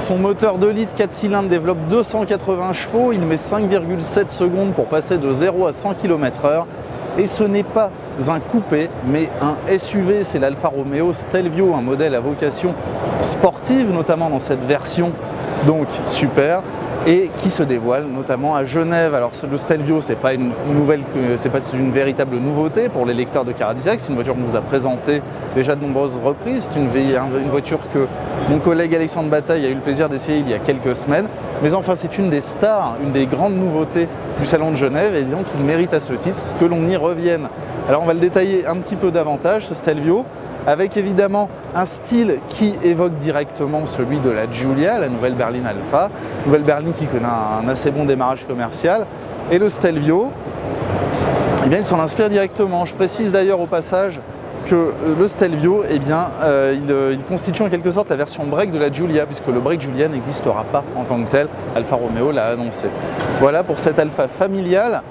Son moteur 2 litres 4 cylindres développe 280 chevaux, il met 5,7 secondes pour passer de 0 à 100 km/h. Et ce n'est pas un coupé, mais un SUV, c'est l'Alfa Romeo Stelvio, un modèle à vocation sportive, notamment dans cette version, donc super, et qui se dévoile notamment à Genève. Alors le Stelvio, c'est pas une véritable nouveauté pour les lecteurs de Caradisiac, c'est une voiture qu'on vous a présentée déjà de nombreuses reprises, c'est une voiture que mon collègue Alexandre Bataille a eu le plaisir d'essayer il y a quelques semaines, mais enfin c'est une des stars, une des grandes nouveautés du Salon de Genève, et donc il mérite à ce titre que l'on y revienne. Alors on va le détailler un petit peu davantage, ce Stelvio, avec évidemment un style qui évoque directement celui de la Giulia, la nouvelle berline Alfa, nouvelle berline qui connaît un assez bon démarrage commercial. Et le Stelvio, eh bien, il s'en inspire directement. Je précise d'ailleurs au passage que le Stelvio, eh bien, il constitue en quelque sorte la version break de la Giulia, puisque le break Giulia n'existera pas en tant que tel, Alfa Romeo l'a annoncé. Voilà pour cette Alfa familiale,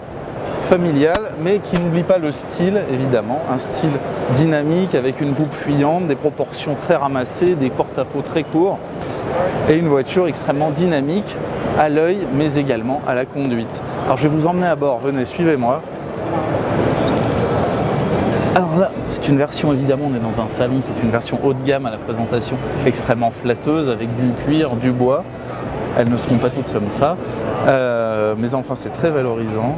mais qui n'oublie pas le style, évidemment, un style dynamique avec une coupe fuyante, des proportions très ramassées, des porte-à-faux très courts et une voiture extrêmement dynamique à l'œil mais également à la conduite. Alors je vais vous emmener à bord, venez, suivez-moi. Alors là, c'est une version, évidemment, on est dans un salon, c'est une version haut de gamme à la présentation extrêmement flatteuse avec du cuir, du bois. Elles ne seront pas toutes comme ça, mais enfin c'est très valorisant.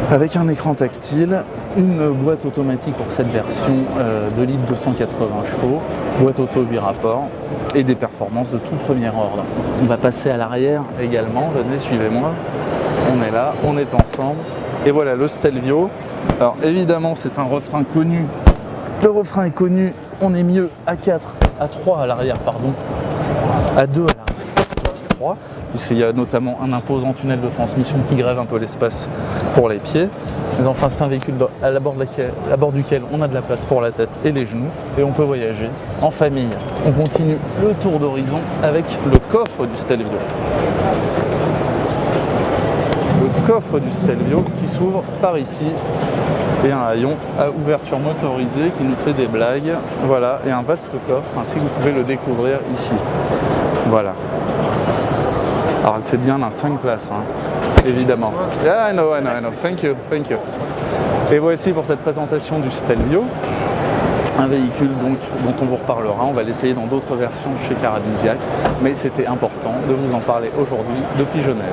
Avec un écran tactile, une boîte automatique pour cette version de litre 280 chevaux, boîte auto 8 rapports et des performances de tout premier ordre. On va passer à l'arrière également, venez, suivez-moi. On est là, on est ensemble. Et voilà le Stelvio. Alors évidemment c'est un refrain connu. Le refrain est connu, on est mieux à 4, à 3 à l'arrière, pardon, à 2 à l'arrière. Puisqu'il y a notamment un imposant tunnel de transmission qui grève un peu l'espace pour les pieds. Mais enfin, c'est un véhicule à bord duquel on a de la place pour la tête et les genoux et on peut voyager en famille. On continue le tour d'horizon avec le coffre du Stelvio. Le coffre du Stelvio qui s'ouvre par ici et un haillon à ouverture motorisée qui nous fait des blagues. Voilà, et un vaste coffre ainsi que vous pouvez le découvrir ici. Voilà. Alors c'est bien un 5 places, hein, évidemment. Yeah, I know. Thank you. Et voici pour cette présentation du Stelvio, un véhicule donc dont on vous reparlera. On va l'essayer dans d'autres versions chez Caradisiac, mais c'était important de vous en parler aujourd'hui depuis Genève.